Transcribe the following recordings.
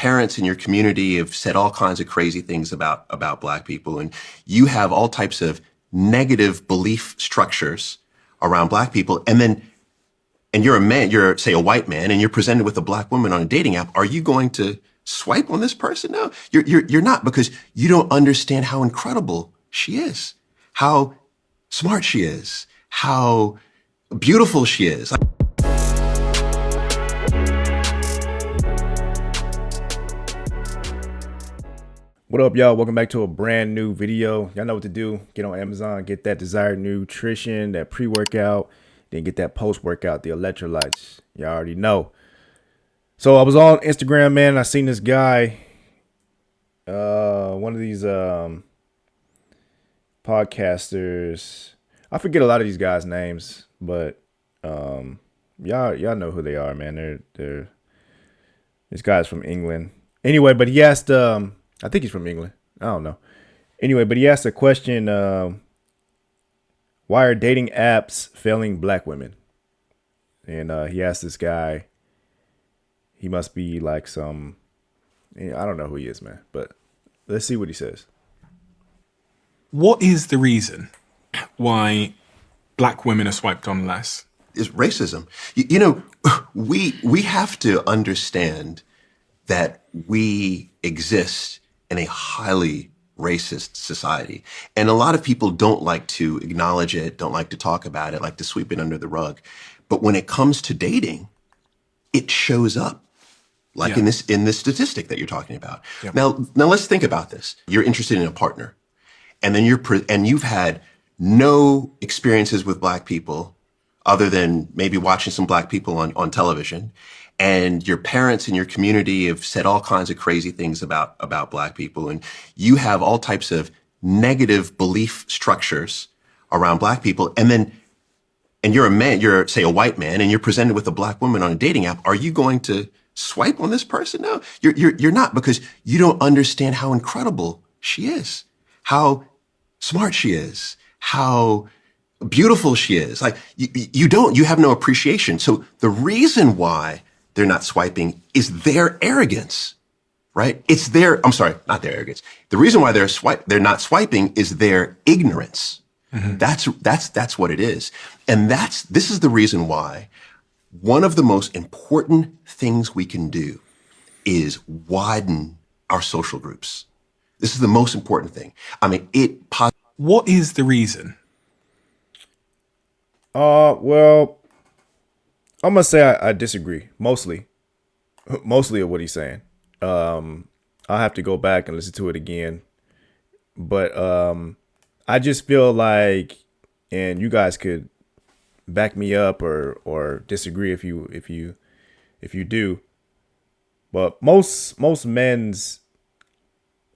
parents in your community have said all kinds of crazy things about black people, and you have all types of negative belief structures around black people, and you're a man, you're, say, a white man, and you're presented with a black woman on a dating app, are you going to swipe on this person? No, you're not, because you don't understand how incredible she is, how smart she is, how beautiful she is. What up, y'all? Welcome back to a brand new video. Y'all know what to do. Get on Amazon, get that desired nutrition, that pre-workout, then get that post-workout, the electrolytes. Y'all already know. So I was on Instagram, man. I seen this guy, one of these podcasters. I forget a lot of these guys' names, but y'all know who they are, man. They're this guy's from England. Anyway, but he asked I think he's from England. I don't know. Anyway, but he asked a question, why are dating apps failing black women? And he asked this guy, he must be like some, I don't know who he is, man, but let's see what he says. What is the reason why black women are swiped on less? It's racism. You know, we have to understand that we exist in a highly racist society. And a lot of people don't like to acknowledge it, don't like to talk about it, like to sweep it under the rug. But when it comes to dating, it shows up, like in this statistic that you're talking about. Yeah. Now let's think about this. You're interested in a partner, and then you've had no experiences with black people other than maybe watching some black people on television. And your parents in your community have said all kinds of crazy things about black people, and you have all types of negative belief structures around black people, and you're a man, you're, say, a white man, and you're presented with a black woman on a dating app. Are you going to swipe on this person? No, you're not, because you don't understand how incredible she is, how smart she is, how beautiful she is. Like you have no appreciation. So the reason why they're not swiping is their arrogance, right? It's I'm sorry, not their arrogance. The reason why they're not swiping is their ignorance. Mm-hmm. That's what it is. And this is the reason why one of the most important things we can do is widen our social groups. This is the most important thing. I mean, what is the reason? Well, I'm gonna say I disagree mostly of what he's saying. I'll have to go back and listen to it again, but I just feel like, and you guys could back me up or disagree if you do, but most men's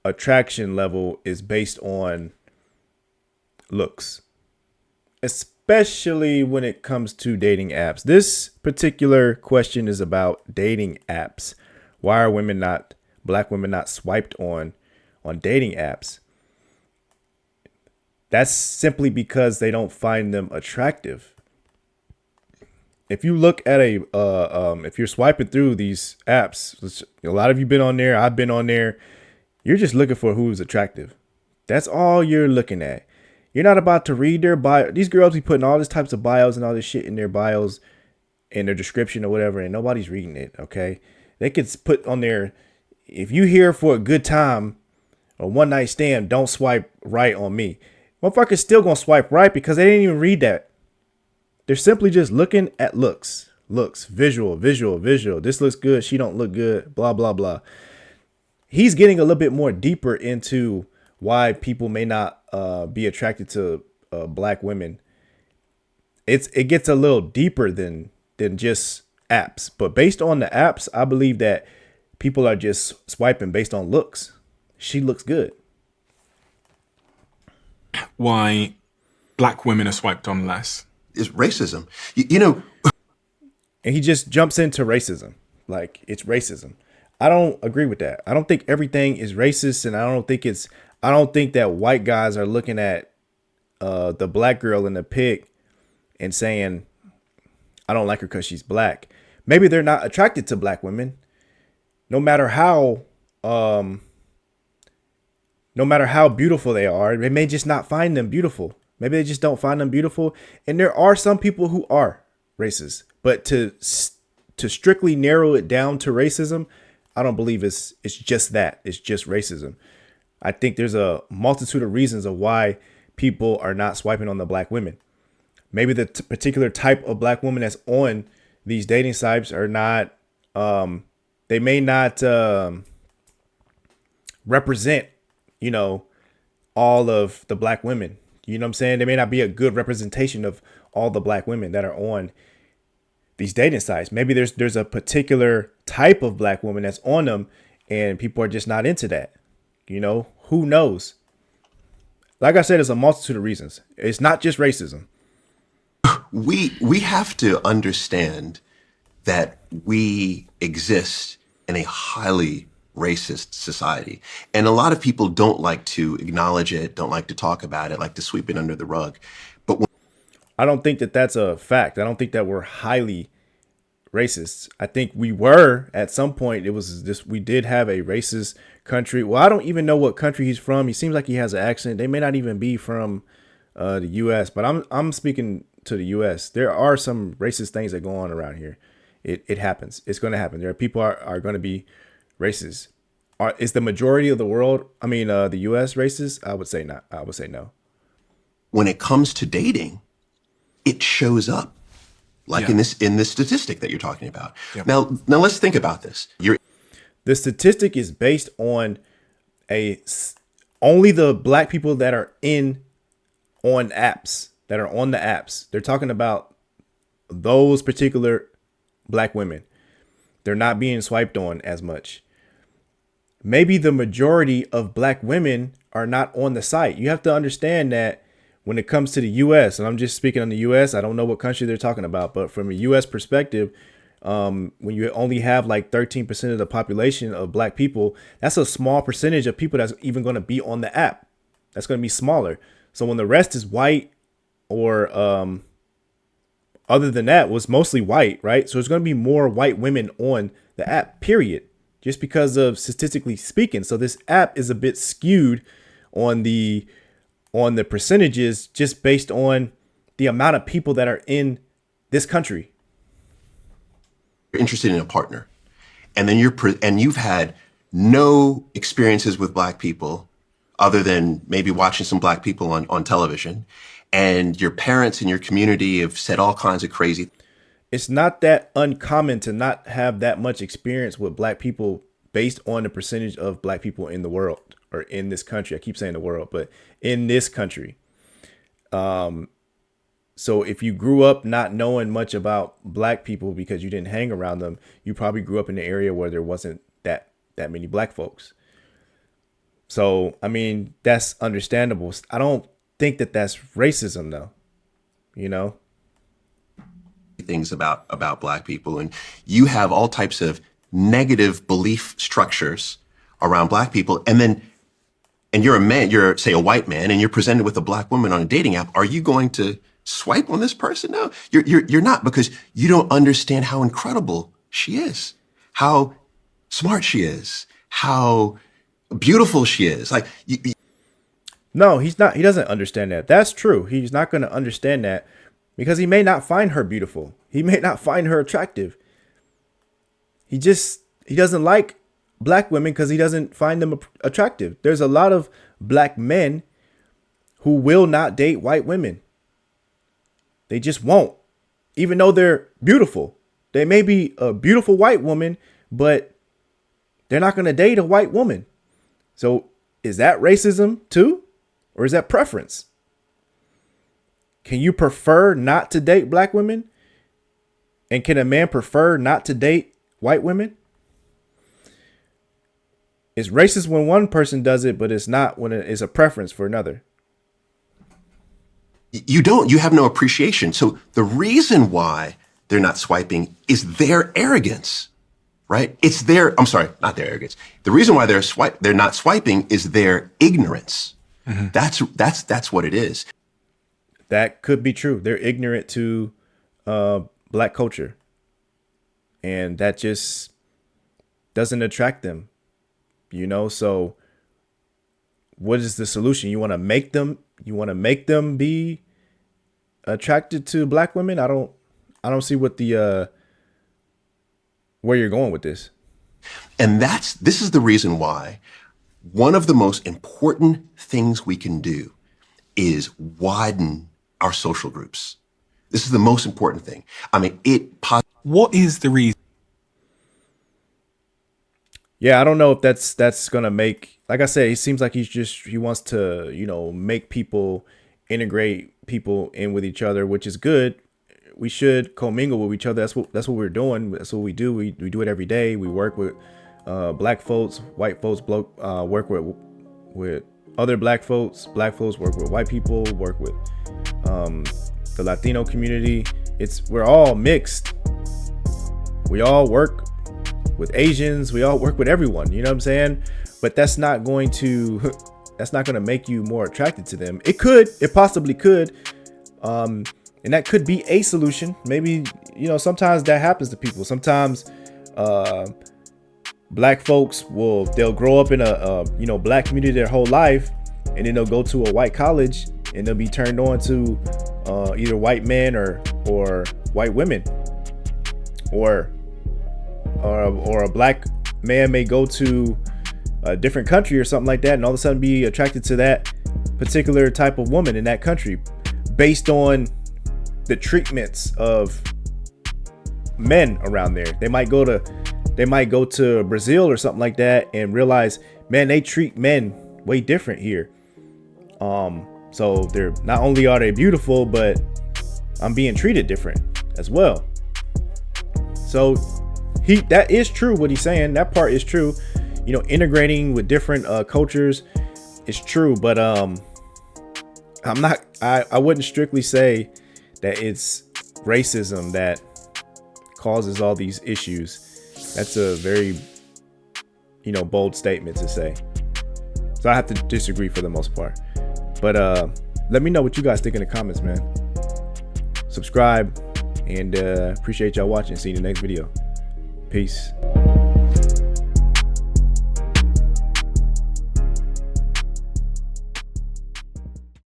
attraction level is based on looks, especially when it comes to dating apps. This particular question is about dating apps. Why are black women not swiped on dating apps? That's simply because they don't find them attractive. If you look at if you're swiping through these apps, a lot of you been on there, I've been on there, you're just looking for who's attractive. That's all you're looking at. You're not about to read their bio. These girls be putting all these types of bios and all this shit in their bios, in their description or whatever, and nobody's reading it, okay? They could put on there, if you here for a good time or one night stand, don't swipe right on me. Motherfuckers still gonna swipe right because they didn't even read that. They're simply just looking at looks, visual. This looks good, she don't look good, blah, blah, blah. He's getting a little bit more deeper into why people may not be attracted to black women. It gets a little deeper than just apps. But based on the apps, I believe that people are just swiping based on looks. She looks good. Why black women are swiped on less? Is racism. You know. And he just jumps into racism. Like, it's racism. I don't agree with that. I don't think everything is racist, and I don't think that white guys are looking at the black girl in the pic and saying, I don't like her because she's black. Maybe they're not attracted to black women. no matter how um no matter how beautiful they are, they may just not find them beautiful. Maybe they just don't find them beautiful. And there are some people who are racist, but to strictly narrow it down to racism, I don't believe it's just that. It's just racism. I think there's a multitude of reasons of why people are not swiping on the black women. Maybe the particular type of black woman that's on these dating sites are not they may not represent, you know, all of the black women. You know what I'm saying? They may not be a good representation of all the black women that are on these dating sites. Maybe there's a particular type of black woman that's on them and people are just not into that. You know, who knows? Like I said, it's a multitude of reasons. It's not just racism. We have to understand that we exist in a highly racist society. And a lot of people don't like to acknowledge it, don't like to talk about it, like to sweep it under the rug. But I don't think that that's a fact. I don't think that we're highly racist. I think we were at some point. It was this. We did have a racist country. Well, I don't even know what country he's from. He seems like he has an accent. They may not even be from the U.S. But I'm speaking to the U.S. There are some racist things that go on around here. It happens. It's going to happen. There are people are going to be racist. Is the majority of the world? I mean, the U.S. racist? I would say not. I would say no. when it comes to dating, it shows up like Yeah. in this statistic that you're talking about. Yep. Now let's think about this. The statistic is based on only the black people that are on apps, that are on the apps. They're talking about those particular black women. They're not being swiped on as much. Maybe the majority of black women are not on the site. You have to understand that when it comes to the US, and I'm just speaking on the US, I don't know what country they're talking about, but from a US perspective, when you only have like 13% of the population of black people, that's a small percentage of people that's even going to be on the app. That's going to be smaller. So when the rest is white or other than that was mostly white, right? So there's going to be more white women on the app, period, just because of statistically speaking. So this app is a bit skewed on the percentages just based on the amount of people that are in this country. You're interested in a partner, and then you've had no experiences with black people other than maybe watching some black people on television, and your parents and your community have said all kinds of crazy. It's not that uncommon to not have that much experience with black people based on the percentage of black people in the world or in this country. I keep saying the world, but in this country. So if you grew up not knowing much about black people because you didn't hang around them, you probably grew up in an area where there wasn't that many black folks. So, I mean, that's understandable. I don't think that that's racism though, you know? Things about black people, and you have all types of negative belief structures around black people, and you're a man, you're say a white man, and you're presented with a black woman on a dating app. Are you going to swipe on this person? No, you're not, because you don't understand how incredible she is, how smart she is, how beautiful she is. Like No, he's not. He doesn't understand that. That's true. He's not going to understand that because he may not find her beautiful. He may not find her attractive. He doesn't like black women because he doesn't find them attractive. There's a lot of black men who will not date white women. They just won't, even though they're beautiful. They may be a beautiful white woman, but they're not going to date a white woman. So is that racism too? Or is that preference? Can you prefer not to date black women? And can a man prefer not to date white women? It's racist when one person does it, but it's not when it's a preference for another. you have no appreciation. So the reason why they're not swiping is their arrogance, right? It's their, I'm sorry, not their arrogance. The reason why they're not swiping is their ignorance. Mm-hmm. That's what it is. That could be true. They're ignorant to black culture. And that just, doesn't attract them, you know? So what is the solution? You want to make them be attracted to black women? I don't see what the where you're going with this. And this is the reason why one of the most important things we can do is widen our social groups. This is the most important thing. I mean, What is the reason? Yeah, I don't know if that's gonna make, like I said, he seems like he wants to, you know, make people integrate people in with each other, which is good. We should commingle with each other. That's what we're doing. That's what we do. We do it every day. We work with black folks, white folks, work with other black folks work with white people, work with the Latino community. We're all mixed. We all work with Asians, we all work with everyone, you know what I'm saying? But that's not going to make you more attracted to them. It possibly could. And that could be a solution. Maybe, you know, sometimes that happens to people. Sometimes black folks they'll grow up in a black community their whole life, and then they'll go to a white college and they'll be turned on to either white men or white women, or a black man may go to a different country or something like that, and all of a sudden be attracted to that particular type of woman in that country based on the treatments of men around there. They might go to Brazil or something like that and realize, man, they treat men way different here. So they're not only are they beautiful, but I'm being treated different as well. So that is true what he's saying. That part is true. You know, integrating with different cultures is true, but I wouldn't strictly say that it's racism that causes all these issues. That's a very, bold statement to say. So I have to disagree for the most part. But let me know what you guys think in the comments, man. Subscribe, and appreciate y'all watching. See you in the next video. Peace.